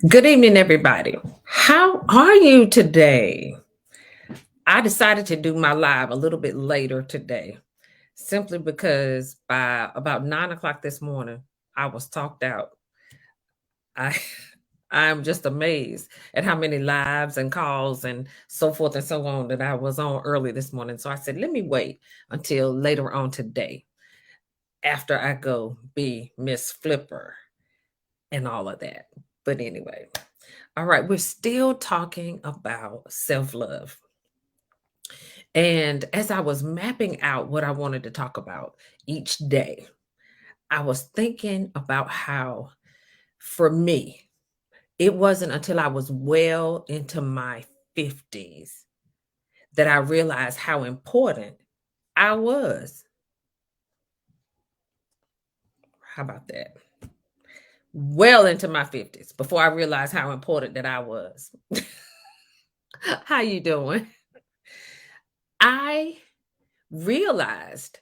Good evening, everybody. How are you today? I decided to do my live a little bit later today, simply because by about 9 o'clock this morning, I was talked out. I I'm just amazed at how many lives and calls and so forth and so on that I was on early this morning. So I said, let me wait until later on today after I go be Miss Flipper and all of that. But anyway, all right, we're still talking about self love. And as I was mapping out what I wanted to talk about each day, I was thinking about how, for me, it wasn't until I was well into my 50s that I realized how important I was. How about that? Well into my 50s before I realized how important that I was. How you doing? I realized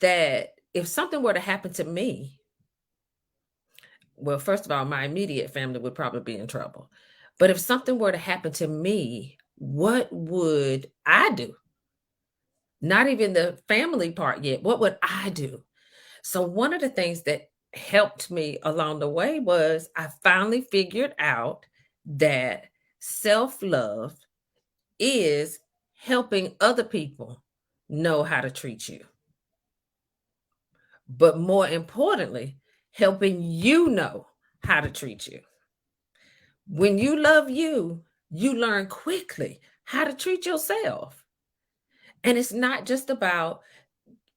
that if something were to happen to me, well, first of all, my immediate family would probably be in trouble. But if something were to happen to me, what would I do? Not even the family part yet. What would I do? So, one of the things that helped me along the way was I finally figured out that self love is helping other people know how to treat you. But more importantly, helping you know how to treat you. When you love you, you learn quickly how to treat yourself. And it's not just about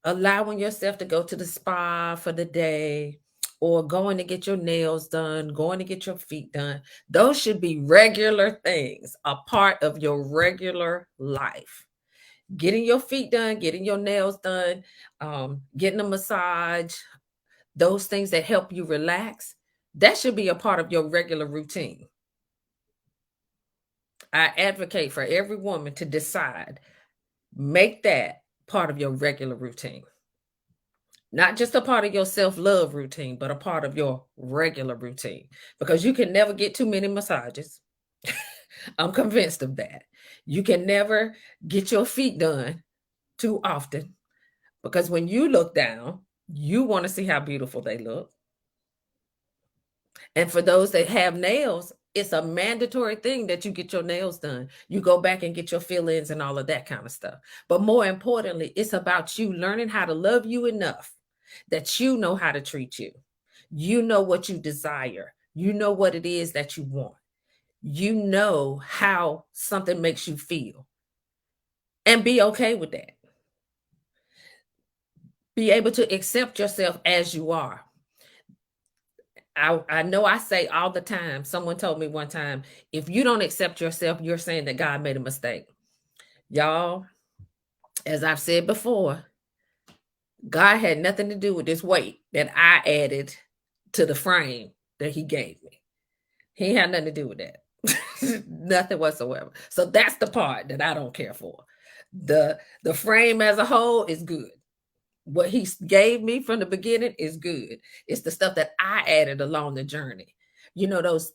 allowing yourself to go to the spa for the day or going to get your nails done, going to get your feet done. Those should be regular things, a part of your regular life. Getting your feet done, getting your nails done, getting a massage, those things that help you relax, that should be a part of your regular routine. I advocate for every woman to decide, make that part of your regular routine. Not just a part of your self-love routine, but a part of your regular routine because you can never get too many massages. I'm convinced of that. You can never get your feet done too often because when you look down, you want to see how beautiful they look. And for those that have nails, it's a mandatory thing that you get your nails done. You go back and get your fill-ins and all of that kind of stuff. But more importantly, it's about you learning how to love you enough that you know how to treat you. You know what you desire. You know what it is that you want. You know how something makes you feel. And be okay with that. Be able to accept yourself as you are. I know I say all the time, someone told me one time, if you don't accept yourself, you're saying that God made a mistake. Y'all, as I've said before, God had nothing to do with this weight that I added to the frame that he gave me. He had nothing to do with that. Nothing whatsoever. So that's the part that I don't care for. The frame as a whole is good. What he gave me from the beginning is good. It's the stuff that I added along the journey. You know those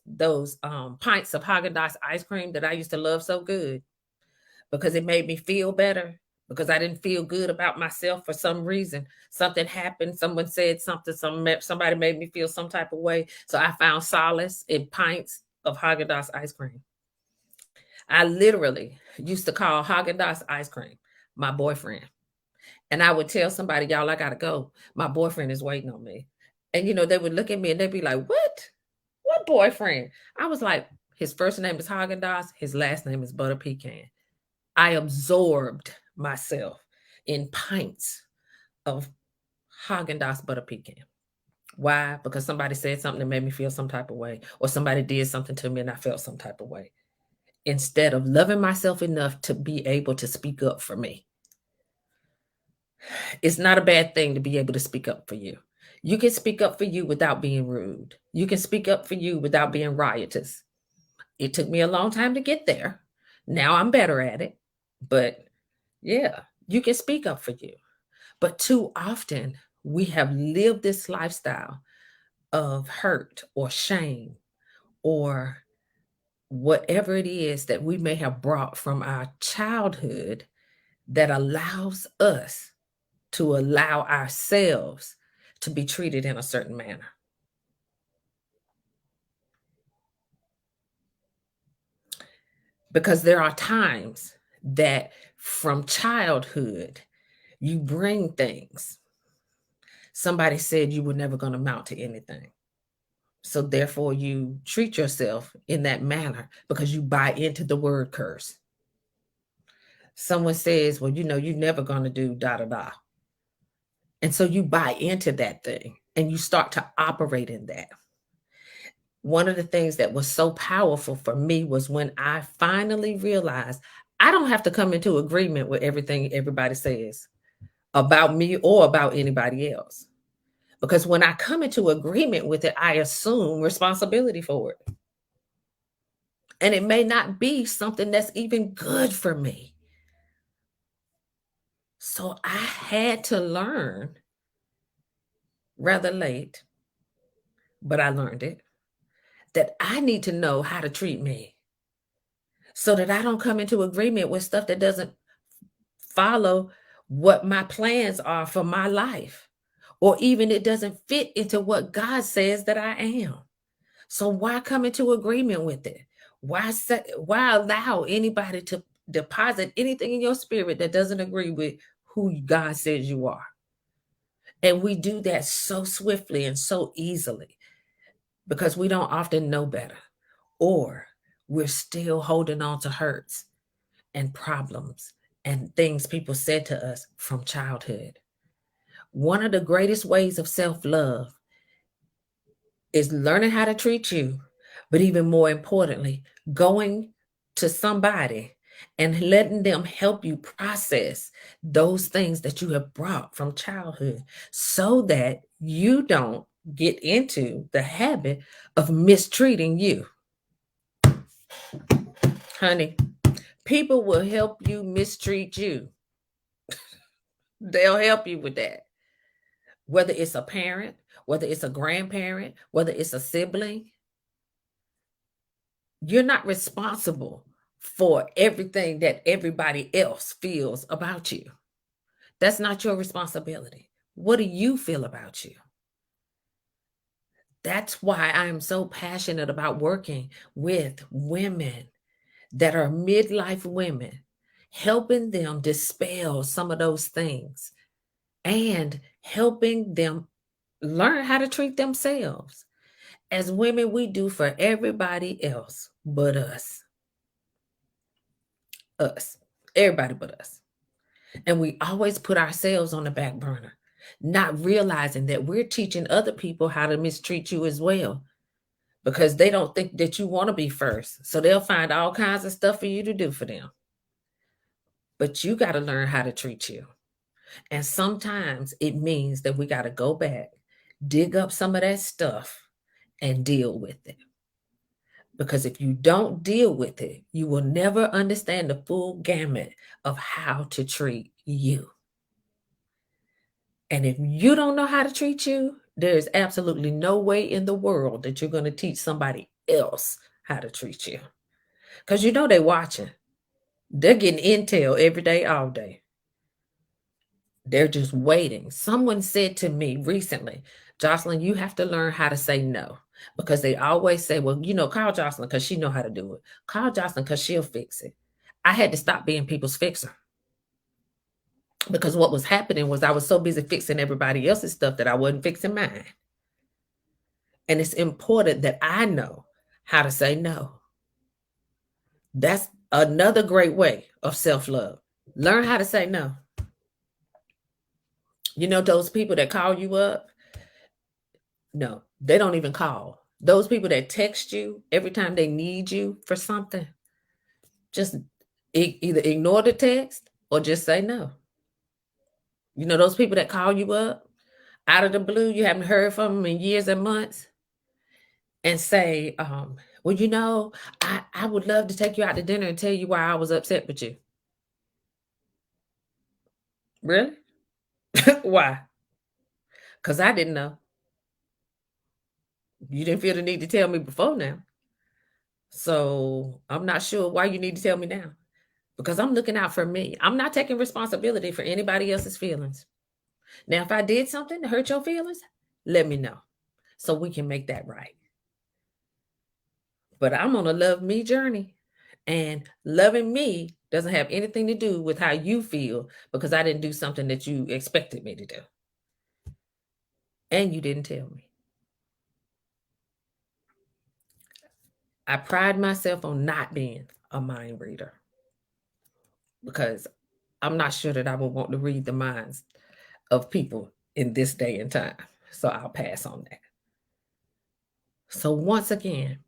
pints of Haagen-Dazs ice cream that I used to love so good because it made me feel better because I didn't feel good about myself for some reason. Something happened, someone said something, somebody made me feel some type of way. So I found solace in pints of Haagen-Dazs ice cream. I literally used to call Haagen-Dazs ice cream my boyfriend. And I would tell somebody, y'all, I gotta go. My boyfriend is waiting on me. And they would look at me and they'd be like, what? What boyfriend? I was like, his first name is Haagen-Dazs, his last name is Butter Pecan. I absorbed myself in pints of Haagen-Dazs Butter Pecan. Why? Because somebody said something that made me feel some type of way, or somebody did something to me and I felt some type of way. Instead of loving myself enough to be able to speak up for me. It's not a bad thing to be able to speak up for you. You can speak up for you without being rude. You can speak up for you without being riotous. It took me a long time to get there. Now I'm better at it. But yeah, you can speak up for you. But too often we have lived this lifestyle of hurt or shame or whatever it is that we may have brought from our childhood that allows us to allow ourselves to be treated in a certain manner. Because there are times that from childhood, you bring things. Somebody said you were never going to amount to anything. So therefore, you treat yourself in that manner because you buy into the word curse. Someone says, well, you're never going to do da da da. And so you buy into that thing and you start to operate in that. One of the things that was so powerful for me was when I finally realized I don't have to come into agreement with everything everybody says about me or about anybody else. Because when I come into agreement with it, I assume responsibility for it. And it may not be something that's even good for me. So I had to learn rather late, but I learned it, that I need to know how to treat me so that I don't come into agreement with stuff that doesn't follow what my plans are for my life, or even it doesn't fit into what God says that I am. So why come into agreement with it? Why allow anybody to deposit anything in your spirit that doesn't agree with who God says you are? And we do that so swiftly and so easily because we don't often know better, or we're still holding on to hurts and problems and things people said to us from childhood. One of the greatest ways of self-love is learning how to treat you, but even more importantly, going to somebody and letting them help you process those things that you have brought from childhood so that you don't get into the habit of mistreating you. Honey, people will help you mistreat you. They'll help you with that. Whether it's a parent, whether it's a grandparent, whether it's a sibling, you're not responsible for everything that everybody else feels about you. That's not your responsibility. What do you feel about you? That's why I am so passionate about working with women that are midlife women, helping them dispel some of those things and helping them learn how to treat themselves. As women, we do for everybody else but us. Us. Everybody but us. And we always put ourselves on the back burner, not realizing that we're teaching other people how to mistreat you as well because they don't think that you want to be first. So they'll find all kinds of stuff for you to do for them. But you got to learn how to treat you. And sometimes it means that we got to go back, dig up some of that stuff, and deal with it. Because if you don't deal with it, you will never understand the full gamut of how to treat you. And if you don't know how to treat you, there is absolutely no way in the world that you're going to teach somebody else how to treat you. Because they're watching. They're getting intel every day, all day. They're just waiting. Someone said to me recently, Jocelyn, you have to learn how to say no. Because they always say, well, call Jocelyn because she know how to do it. Call Jocelyn because she'll fix it. I had to stop being people's fixer. Because what was happening was I was so busy fixing everybody else's stuff that I wasn't fixing mine. And it's important that I know how to say no. That's another great way of self-love. Learn how to say no. Those people that call you up, no, they don't even call. Those people that text you every time they need you for something, just either ignore the text or just say no. Those people that call you up out of the blue, you haven't heard from them in years and months, and say, well, I would love to take you out to dinner and tell you why I was upset with you. Really? Why? because I didn't know. You didn't feel the need to tell me before now. So I'm not sure why you need to tell me now, because I'm looking out for me. I'm not taking responsibility for anybody else's feelings. Now, if I did something to hurt your feelings, let me know so we can make that right. But I'm on a love me journey, and loving me doesn't have anything to do with how you feel because I didn't do something that you expected me to do. And you didn't tell me. I pride myself on not being a mind reader because I'm not sure that I would want to read the minds of people in this day and time. So I'll pass on that. So once again,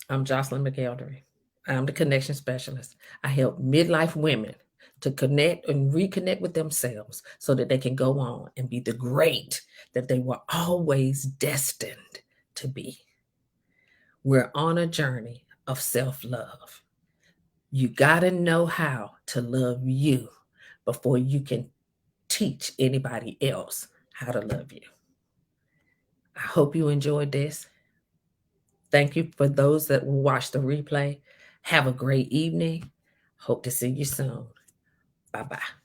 I'm Jocelyn McElderry. I'm the connection specialist. I help midlife women to connect and reconnect with themselves so that they can go on and be the great that they were always destined to be. We're on a journey of self-love. You got to know how to love you before you can teach anybody else how to love you. I hope you enjoyed this. Thank you for those that will watch the replay. Have a great evening. Hope to see you soon. Bye-bye.